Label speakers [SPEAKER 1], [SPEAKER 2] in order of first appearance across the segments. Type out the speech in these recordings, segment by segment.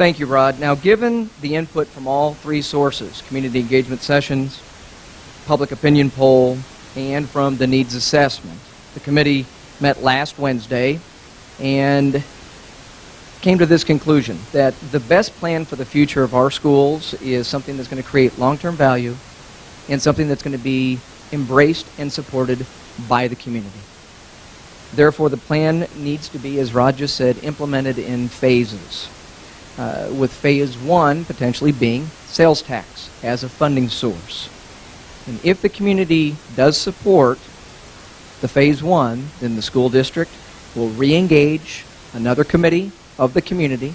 [SPEAKER 1] Thank you, Rod. Now, given the input from all three sources, community engagement sessions, public opinion poll, and from the needs assessment, the committee met last Wednesday and came to this conclusion that the best plan for the future of our schools is something that's going to create long-term value and something that's going to be embraced and supported by the community. Therefore, the plan needs to be, as Rod just said, implemented in phases, with phase one potentially being sales tax as a funding source. And if the community does support the phase one, then the school district will re-engage another committee of the community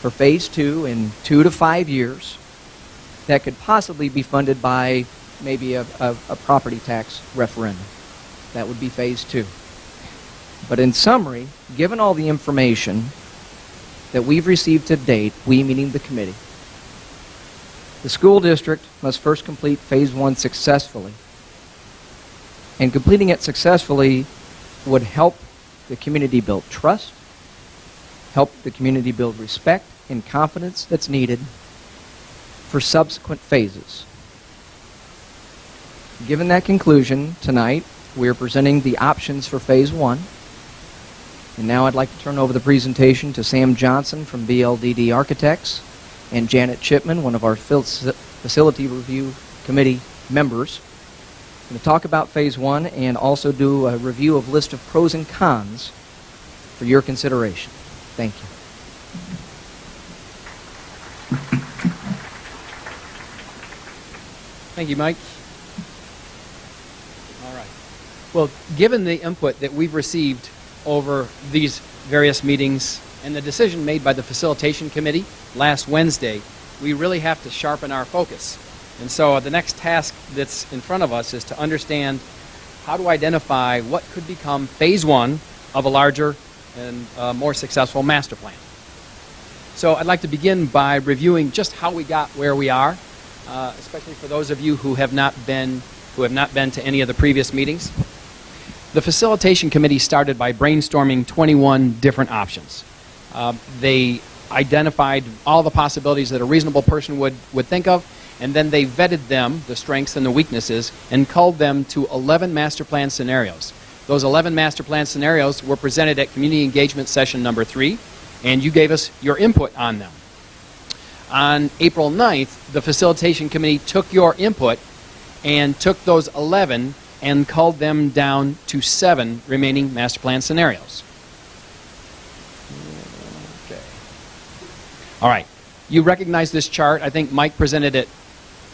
[SPEAKER 1] for phase two in 2 to 5 years that could possibly be funded by maybe a property tax referendum. That would be phase two. But in summary, given all the information that we've received to date, we meaning the committee, the school district must first complete phase one successfully. And completing it successfully would help the community build trust, help the community build respect and confidence that's needed for subsequent phases. Given that conclusion, tonight we are presenting the options for phase one. And now I'd like to turn over the presentation to Sam Johnson from BLDD Architects and Janet Chipman, one of our Facility Review Committee members. I'm going to talk about phase one and also do a review of list of pros and cons for your consideration. Thank you.
[SPEAKER 2] Thank you, Mike. All right. Well, given the input that we've received over these various meetings and the decision made by the Facilitation Committee last Wednesday, we really have to sharpen our focus. And so the next task that's in front of us is to understand how to identify what could become phase one of a larger and more successful master plan. So I'd like to begin by reviewing just how we got where we are, especially for those of you who have not been to any of the previous meetings. The Facilitation Committee started by brainstorming 21 different options. They identified all the possibilities that a reasonable person would think of, and then they vetted them, the strengths and the weaknesses, and culled them to 11 master plan scenarios. Those 11 master plan scenarios were presented at Community Engagement Session number 3, and you gave us your input on them. On April 9th, the Facilitation Committee took your input and took those 11 and culled them down to 7 remaining master plan scenarios. Okay. All right. You recognize this chart. I think Mike presented it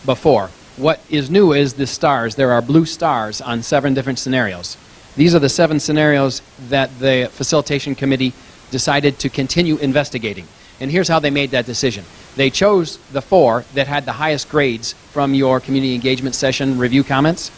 [SPEAKER 2] before. What is new is the stars. There are blue stars on 7 different scenarios. These are the 7 scenarios that the Facilitation Committee decided to continue investigating. And here's how they made that decision. They chose the 4 that had the highest grades from your community engagement session review comments.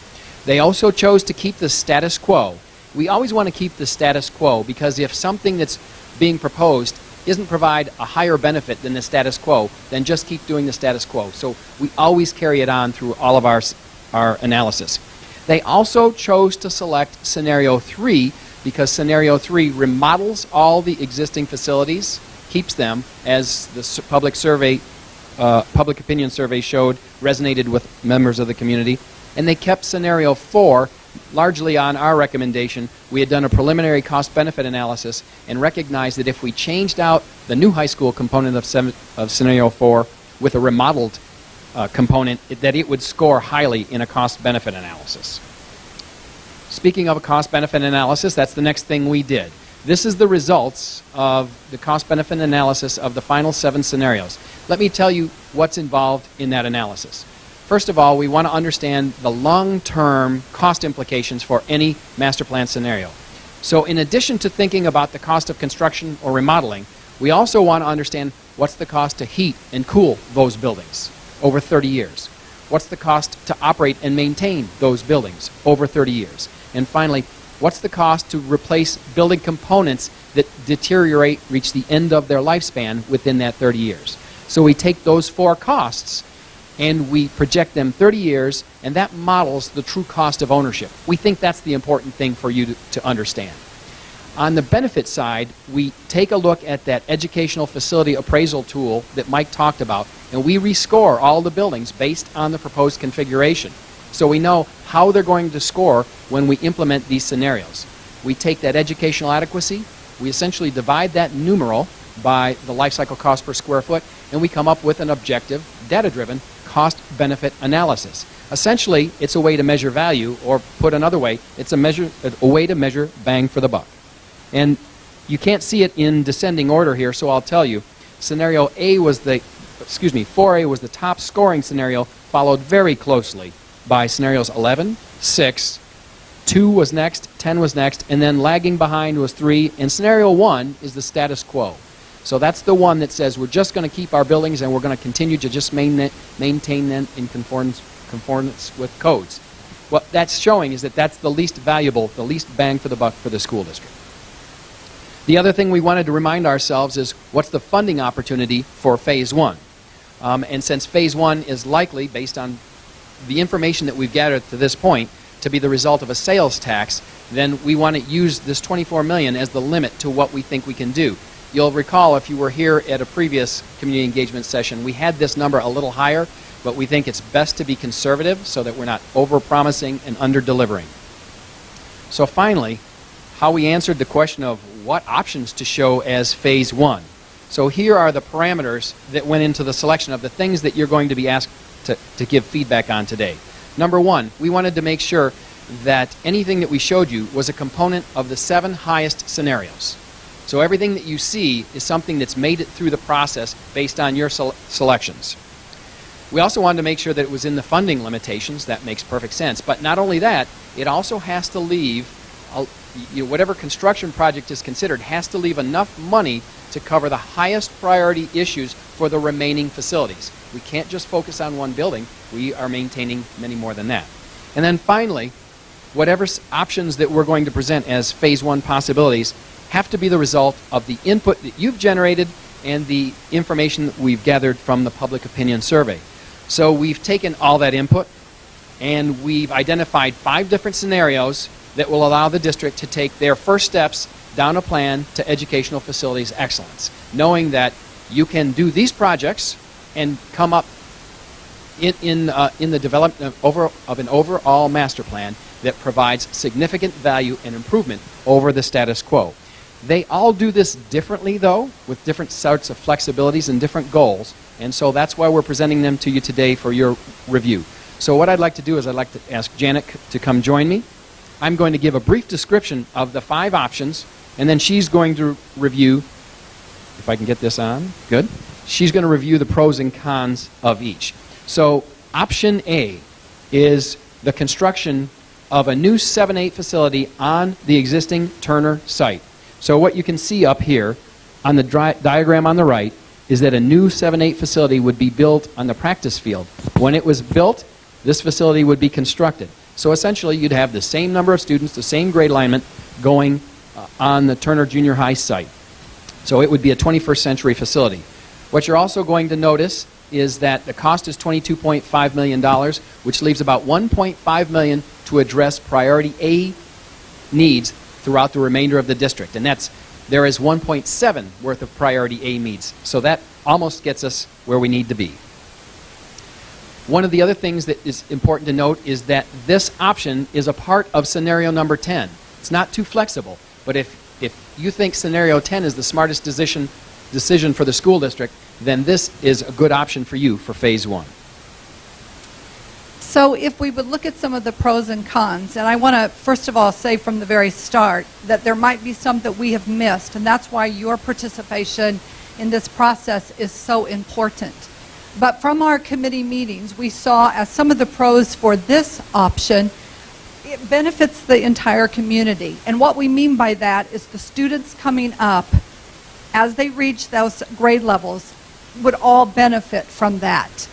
[SPEAKER 2] They also chose to keep the status quo. We always want to keep the status quo because if something that's being proposed doesn't provide a higher benefit than the status quo, then just keep doing the status quo. So we always carry it on through all of our analysis. They also chose to select scenario 3 because scenario 3 remodels all the existing facilities, keeps them, as the public opinion survey showed, resonated with members of the community. And they kept scenario 4 largely on our recommendation. We had done a preliminary cost-benefit analysis and recognized that if we changed out the new high school component of scenario 4 with a remodeled component, that it would score highly in a cost-benefit analysis. Speaking of a cost-benefit analysis, that's the next thing we did. This is the results of the cost-benefit analysis of the final 7 scenarios. Let me tell you what's involved in that analysis. First of all, we want to understand the long-term cost implications for any master plan scenario. So in addition to thinking about the cost of construction or remodeling, we also want to understand what's the cost to heat and cool those buildings over 30 years. What's the cost to operate and maintain those buildings over 30 years? And finally, what's the cost to replace building components that deteriorate, reach the end of their lifespan within that 30 years? So we take those 4 costs and we project them 30 years, and that models the true cost of ownership. We think that's the important thing for you to understand. On the benefit side, we take a look at that educational facility appraisal tool that Mike talked about, and we rescore all the buildings based on the proposed configuration. So we know how they're going to score when we implement these scenarios. We take that educational adequacy, we essentially divide that numeral by the life cycle cost per square foot, and we come up with an objective, data-driven cost-benefit analysis. Essentially, it's a way to measure value, or put another way, it's a way to measure bang for the buck. And you can't see it in descending order here, so I'll tell you. Scenario A was 4A was the top scoring scenario, followed very closely by scenarios 11, 6, 2 was next, 10 was next, and then lagging behind was 3, and scenario 1 is the status quo. So that's the one that says we're just going to keep our buildings and we're going to continue to just maintain them in conformance with codes. What that's showing is that that's the least valuable, the least bang for the buck for the school district. The other thing we wanted to remind ourselves is what's the funding opportunity for Phase 1? And since Phase 1 is likely, based on the information that we've gathered to this point, to be the result of a sales tax, then we want to use this $24 million as the limit to what we think we can do. You'll recall, if you were here at a previous community engagement session, we had this number a little higher, but we think it's best to be conservative so that we're not over-promising and under-delivering. So finally, how we answered the question of what options to show as Phase 1. So here are the parameters that went into the selection of the things that you're going to be asked to give feedback on today. Number 1, we wanted to make sure that anything that we showed you was a component of the 7 highest scenarios. So everything that you see is something that's made it through the process based on your selections. We also wanted to make sure that it was in the funding limitations. That makes perfect sense. But not only that, it also has to leave, whatever construction project is considered, has to leave enough money to cover the highest priority issues for the remaining facilities. We can't just focus on one building. We are maintaining many more than that. And then finally, whatever options that we're going to present as Phase 1 possibilities have to be the result of the input that you've generated and the information that we've gathered from the public opinion survey. So we've taken all that input and we've identified 5 different scenarios that will allow the district to take their first steps down a plan to educational facilities excellence, knowing that you can do these projects and come up in the development of an overall master plan that provides significant value and improvement over the status quo. They all do this differently, though, with different sorts of flexibilities and different goals, and so that's why we're presenting them to you today for your review. So what I'd like to do is I'd like to ask Janet to come join me. I'm going to give a brief description of the 5 options, and then she's going to review, if I can get this on, good. She's going to review the pros and cons of each. So option A is the construction of a new 7-8 facility on the existing Turner site. So what you can see up here on the diagram on the right is that a new 7-8 facility would be built on the practice field. When it was built, this facility would be constructed. So essentially you'd have the same number of students, the same grade alignment going on the Turner Junior High site. So it would be a 21st century facility. What you're also going to notice is that the cost is $22.5 million, which leaves about $1.5 million to address priority A needs throughout the remainder of the district. And there is 1.7 worth of priority A needs. So that almost gets us where we need to be. One of the other things that is important to note is that this option is a part of scenario number 10. It's not too flexible, but if you think scenario 10 is the smartest decision for the school district, then this is a good option for you for Phase 1.
[SPEAKER 3] So if we would look at some of the pros and cons, and I want to first of all say from the very start that there might be some that we have missed, and that's why your participation in this process is so important. But from our committee meetings, we saw as some of the pros for this option, it benefits the entire community. And what we mean by that is the students coming up, as they reach those grade levels, would all benefit from that.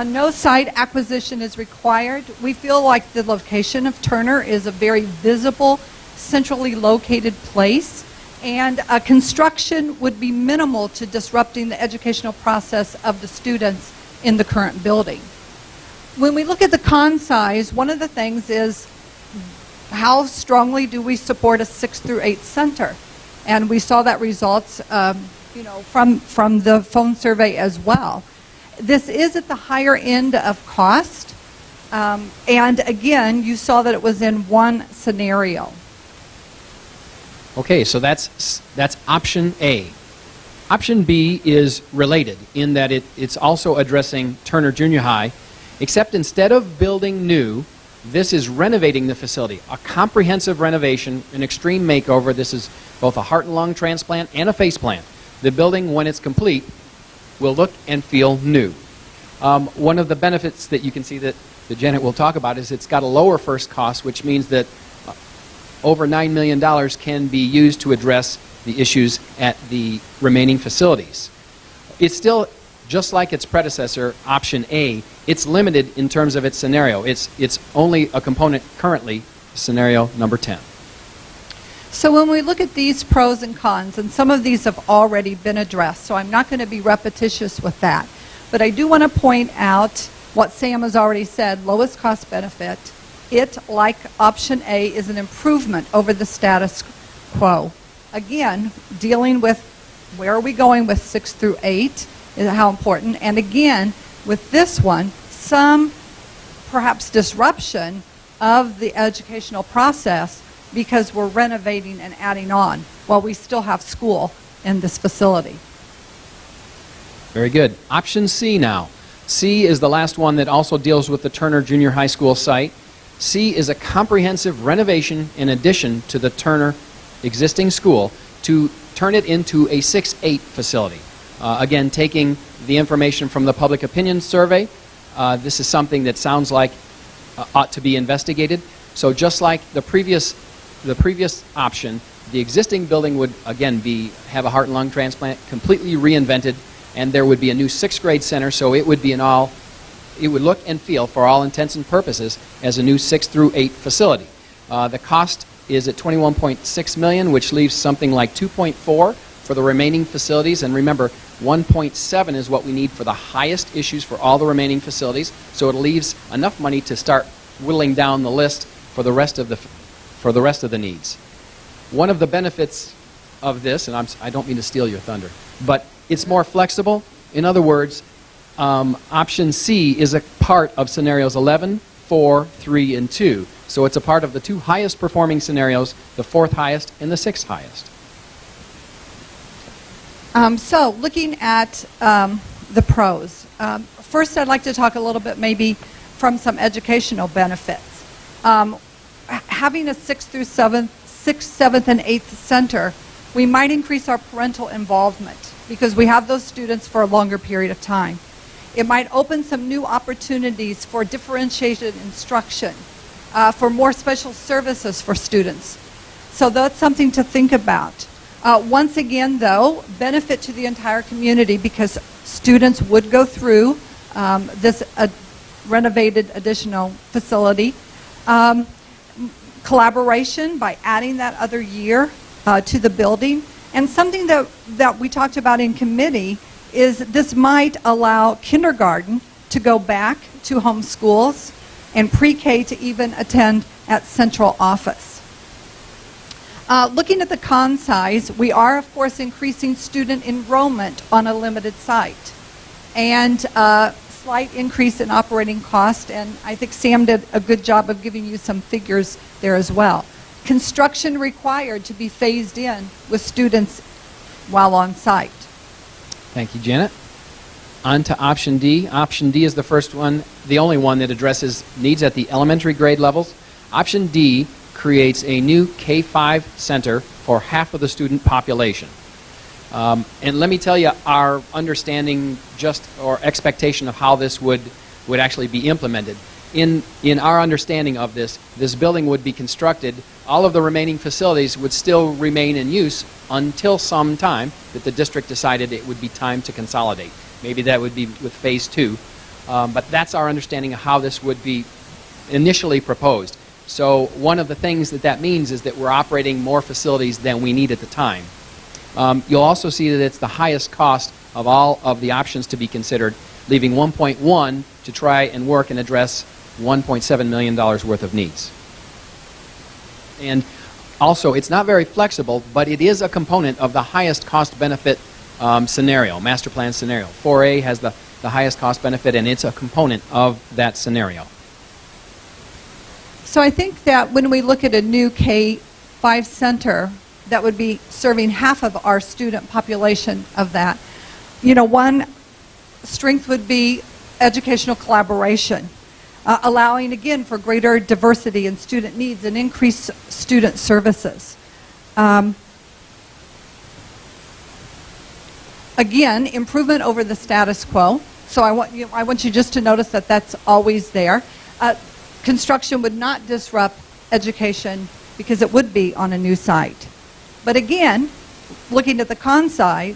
[SPEAKER 3] No site acquisition is required. We feel like the location of Turner is a very visible, centrally located place, and construction would be minimal to disrupting the educational process of the students in the current building. When we look at the con size, one of the things is how strongly do we support a 6 through 8 center? And we saw that results, from the phone survey as well. This is at the higher end of cost, and again, you saw that it was in one scenario.
[SPEAKER 2] Okay, so that's option A. Option B is related in that it's also addressing Turner Junior High, except instead of building new, this is renovating the facility, a comprehensive renovation, an extreme makeover. This is both a heart and lung transplant and a face plant. The building, when it's complete, will look and feel new. One of the benefits that you can see that Janet will talk about is it's got a lower first cost, which means that over $9 million can be used to address the issues at the remaining facilities. It's still, just like its predecessor, option A, it's limited in terms of its scenario. It's only a component currently, scenario number 10.
[SPEAKER 3] So when we look at these pros and cons, and some of these have already been addressed, so I'm not going to be repetitious with that. But I do want to point out what Sam has already said, lowest cost benefit. It, like option A, is an improvement over the status quo. Again, dealing with where are we going with 6 through 8 is how important. And again, with this one, some perhaps disruption of the educational process because we're renovating and adding on while we still have school in this facility.
[SPEAKER 2] Very good. Option C now. C is the last one that also deals with the Turner Junior High School site. C is a comprehensive renovation in addition to the Turner existing school to turn it into a 6-8 facility. Again, taking the information from the public opinion survey, this is something that sounds like ought to be investigated. So just like the previous option, the existing building would again have a heart and lung transplant completely reinvented, and there would be a new 6th grade center, so it would be it would look and feel for all intents and purposes as a new 6 through 8 facility. The cost is at $21.6 million, which leaves something like $2.4 for the remaining facilities, and remember, $1.7 is what we need for the highest issues for all the remaining facilities, so it leaves enough money to start whittling down the list for the rest of the needs. One of the benefits of this, and I don't mean to steal your thunder, but it's more flexible. In other words, option C is a part of scenarios 11, 4, 3, and 2. So it's a part of the 2 highest performing scenarios, the 4th highest and the 6th highest.
[SPEAKER 3] So looking at the pros, first I'd like to talk a little bit maybe from some educational benefits. Having a 6th, 7th, and 8th center, we might increase our parental involvement because we have those students for a longer period of time. It might open some new opportunities for differentiated instruction, for more special services for students. So that's something to think about. Once again, though, benefit to the entire community because students would go through this renovated additional facility. Collaboration by adding that other year to the building. And something that we talked about in committee is this might allow kindergarten to go back to home schools and pre-K to even attend at central office. Looking at the con size, we are, of course, increasing student enrollment on a limited site. And slight increase in operating cost, and I think Sam did a good job of giving you some figures there as well. Construction required to be phased in with students while on site.
[SPEAKER 2] Thank you, Janet. On to option D. Option D is the first one, the only one that addresses needs at the elementary grade levels. Option D creates a new K-5 center for half of the student population. And let me tell you our understanding or expectation of how this would actually be implemented. In our understanding of this building would be constructed, all of the remaining facilities would still remain in use until some time that the district decided it would be time to consolidate. Maybe that would be with phase 2. But that's our understanding of how this would be initially proposed. So one of the things that means is that we're operating more facilities than we need at the time. You'll also see that it's the highest cost of all of the options to be considered, leaving 1.1 to try and work and address $1.7 million worth of needs. And also, it's not very flexible, but it is a component of the highest cost-benefit scenario, master plan scenario. 4A has the highest cost-benefit, and it's a component of that scenario.
[SPEAKER 3] So I think that when we look at a new K-5 center, that would be serving half of our student population of that. You know, one strength would be educational collaboration, allowing, again, for greater diversity in student needs and increased student services. Again, improvement over the status quo. So I want you just to notice that that's always there. Construction would not disrupt education because it would be on a new site. But again, looking at the con side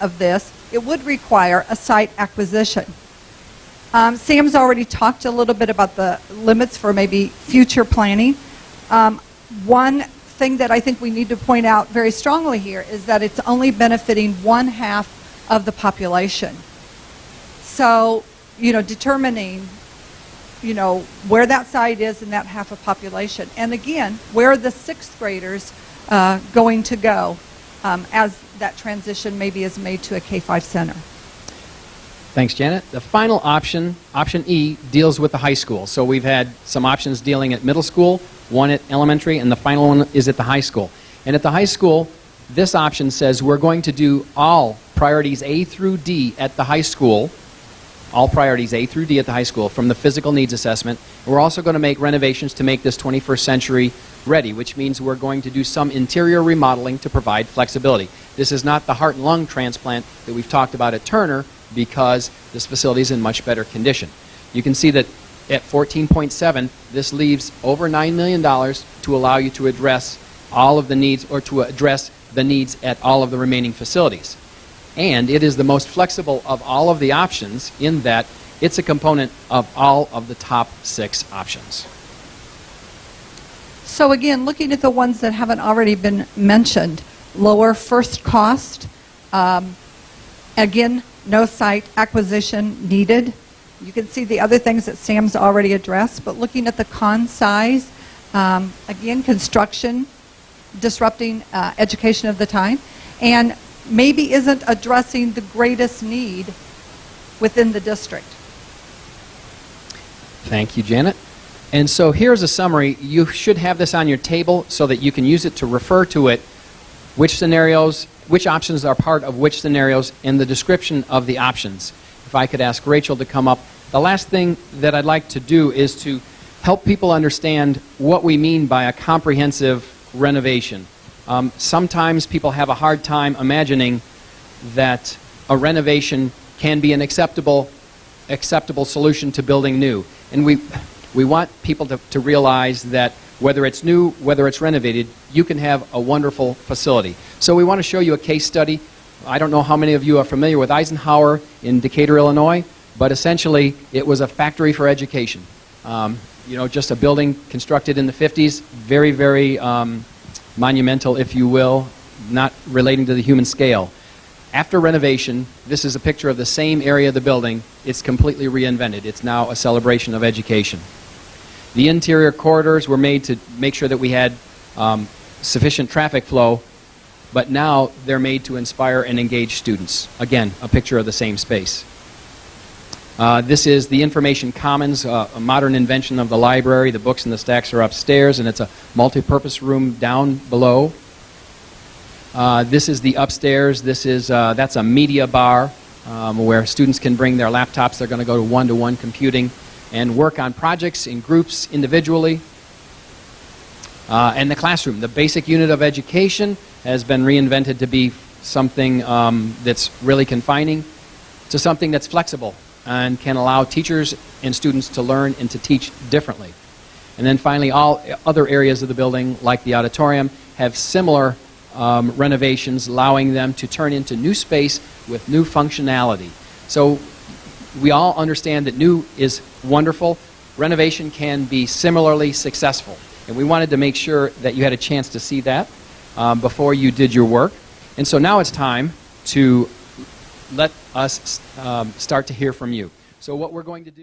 [SPEAKER 3] of this, it would require a site acquisition. Sam's already talked a little bit about the limits for maybe future planning. One thing that I think we need to point out very strongly here is that it's only benefiting 1/2 of the population. So, you know, determining, you know, where that site is in that half of population. And again, where are the 6th graders going to go as that transition maybe is made to a K-5 center?
[SPEAKER 2] Thanks, Janet. The final option, option E, deals with the high school. So we've had some options dealing at middle school, one at elementary, and the final one is at the high school. And at the high school, this option says we're going to do all priorities A through D at the high school, all priorities A through D at the high school from the physical needs assessment. We're also going to make renovations to make this 21st century ready, which means we're going to do some interior remodeling to provide flexibility. This is not the heart and lung transplant that we've talked about at Turner, because this facility is in much better condition. You can see that at 14.7, this leaves over $9 million to allow you to address all of the needs, or to address the needs at all of the remaining facilities. And it is the most flexible of all of the options in that it's a component of all of the top 6 options.
[SPEAKER 3] So again, looking at the ones that haven't already been mentioned, lower first cost, again, no site acquisition needed. You can see the other things that Sam's already addressed, but looking at the con size, again, construction, disrupting education of the time, and maybe isn't addressing the greatest need within the district. Thank
[SPEAKER 2] you, Janet. And so here's a summary. You should have this on your table so that you can use it to refer to it, which scenarios, which options are part of which scenarios, and the description of the options. If I could ask Rachel to come up. The last thing that I'd like to do is to help people understand what we mean by a comprehensive renovation. Sometimes people have a hard time imagining that a renovation can be an acceptable solution to building new. And we want people to realize that whether it's new, whether it's renovated, you can have a wonderful facility. So we want to show you a case study. I don't know how many of you are familiar with Eisenhower in Decatur, Illinois, but essentially it was a factory for education. You know, just a building constructed in the 50s, very, very monumental, if you will, not relating to the human scale. After renovation, this is a picture of the same area of the building. It's completely reinvented. It's now a celebration of education. The interior corridors were made to make sure that we had sufficient traffic flow, but now they're made to inspire and engage students. Again, a picture of the same space. This is the Information Commons, a modern invention of the library. The books and the stacks are upstairs, and it's a multi-purpose room down below. This is the upstairs. This is that's a media bar where students can bring their laptops. They're going to go to one-to-one computing and work on projects in groups individually. And the classroom, the basic unit of education, has been reinvented to be something that's really confining to something that's flexible and can allow teachers and students to learn and to teach differently. And then finally, all other areas of the building, like the auditorium, have similar renovations, allowing them to turn into new space with new functionality. So we all understand that new is wonderful. Renovation can be similarly successful. And we wanted to make sure that you had a chance to see that before you did your work. And so now it's time to let us start to hear from you. So what we're going to do